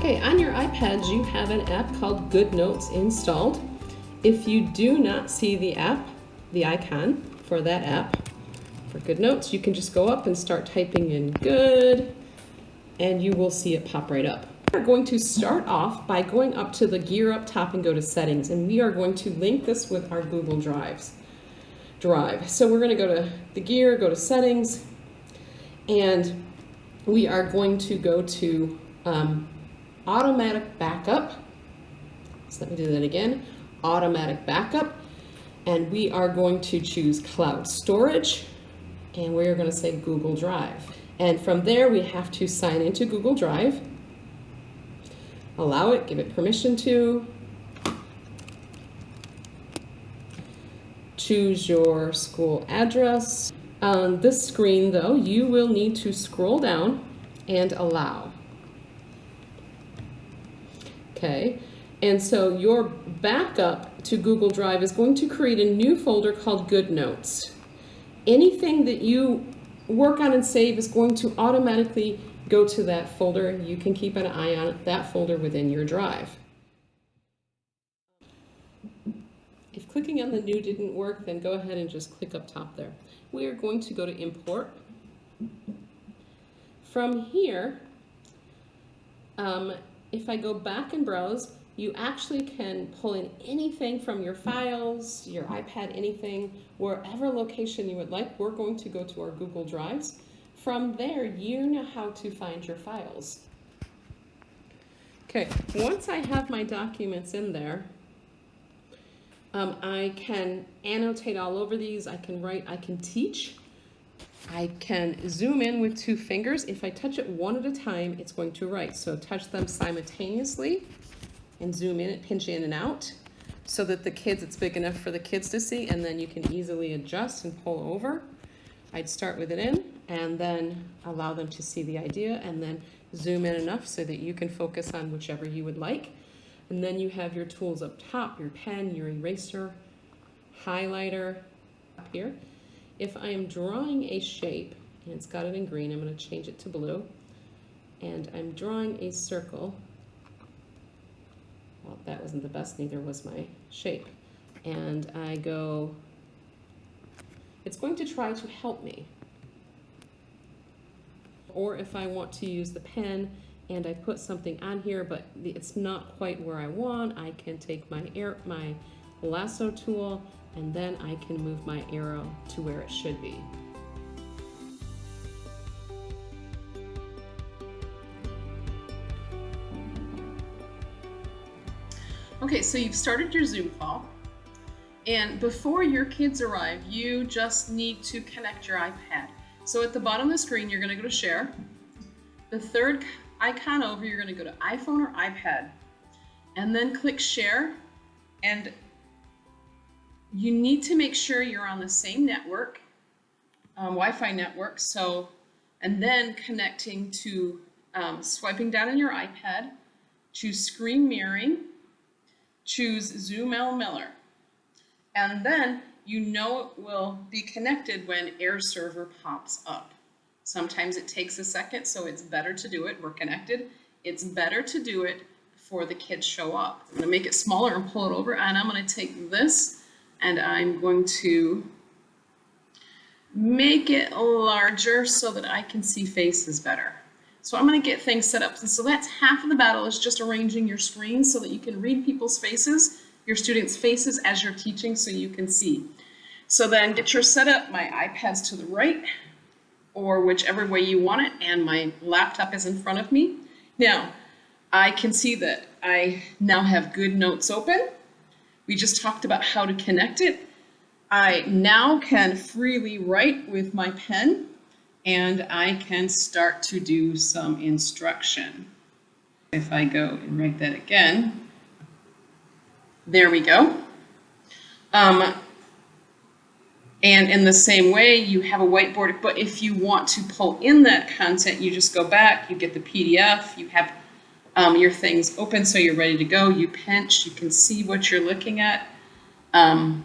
Okay, on your iPads you have an app called Good Notes installed. If you do not see the app, the icon for that app, for Good Notes, you can just go up and start typing in good, and you will see it pop right up. We're going to start off by going up to the gear up top and go to settings, and we are going to link this with our Google Drive. So we're going to go to the gear, go to settings, and we are going to go to automatic backup. So let me do that again, automatic backup, and we are going to choose cloud storage, and we're going to say Google Drive. And from there we have to sign into Google Drive, allow it, give it permission to, choose your school address. On this screen though, you will need to scroll down and allow. Okay, and so your backup to Google Drive is going to create a new folder called Good Notes. Anything that you work on and save is going to automatically go to that folder. You can keep an eye on that folder within your drive. If clicking on the new didn't work, then go ahead and just click up top there. We are going to go to import. From here, if I go back and browse, you actually can pull in anything from your files, your iPad, anything, wherever location you would like. We're going to go to our Google Drives. From there, you know how to find your files. Okay, once I have my documents in there, I can annotate all over these. I can write, I can teach. I can zoom in with 2 fingers. If I touch it one at a time, it's going to write. So touch them simultaneously and zoom in, pinch in and out so that it's big enough for the kids to see, and then you can easily adjust and pull over. I'd start with it in and then allow them to see the idea, and then zoom in enough so that you can focus on whichever you would like. And then you have your tools up top, your pen, your eraser, highlighter up here. If I am drawing a shape, and it's got it in green, I'm going to change it to blue, and I'm drawing a circle. Well, that wasn't the best, neither was my shape. And I go, it's going to try to help me. Or if I want to use the pen and I put something on here, but it's not quite where I want, I can take my lasso tool, and then I can move my arrow to where it should be. Okay, so you've started your Zoom call, and before your kids arrive, you just need to connect your iPad. So at the bottom of the screen, you're going to go to Share. The third icon over, you're going to go to iPhone or iPad, and then click Share, and you need to make sure you're on the same network, Wi-Fi network. So, and then connecting to, swiping down on your iPad, choose Screen Mirroring, choose Zoom L Miller, and then you know it will be connected when Air Server pops up. Sometimes it takes a second, so it's better to do it. We're connected. It's better to do it before the kids show up. I'm going to make it smaller and pull it over, and I'm going to take this and I'm going to make it larger so that I can see faces better. So I'm going to get things set up. So that's half of the battle, is just arranging your screen so that you can read people's faces, your students' faces as you're teaching, so you can see. So then get your setup. My iPad's to the right, or whichever way you want it, and my laptop is in front of me. Now, I can see that I now have Good Notes open. We just talked about how to connect it. I now can freely write with my pen, and I can start to do some instruction. If I go and write that again, there we go. And in the same way, you have a whiteboard, but if you want to pull in that content, you just go back, you get the PDF, you have your things open so you're ready to go, you pinch, you can see what you're looking at, and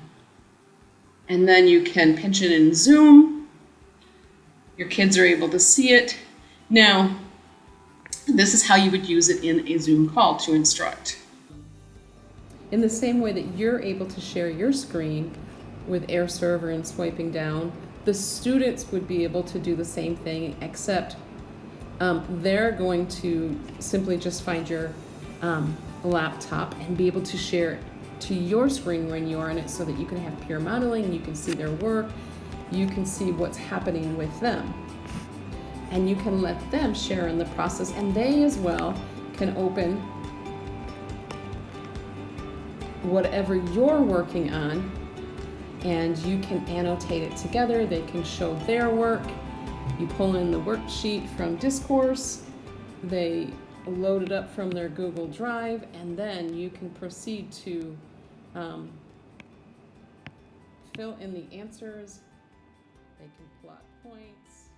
then you can pinch it in Zoom. Your kids are able to see it. Now, This is how you would use it in a Zoom call to instruct. In the same way that you're able to share your screen with Air Server and swiping down, the students would be able to do the same thing, except they're going to simply just find your laptop and be able to share to your screen when you're on it, so that you can have peer modeling, you can see their work, you can see what's happening with them. And you can let them share in the process, and they as well can open whatever you're working on, and you can annotate it together. They can show their work. You pull in the worksheet from Discourse, they load it up from their Google Drive, and then you can proceed to fill in the answers. They can plot points.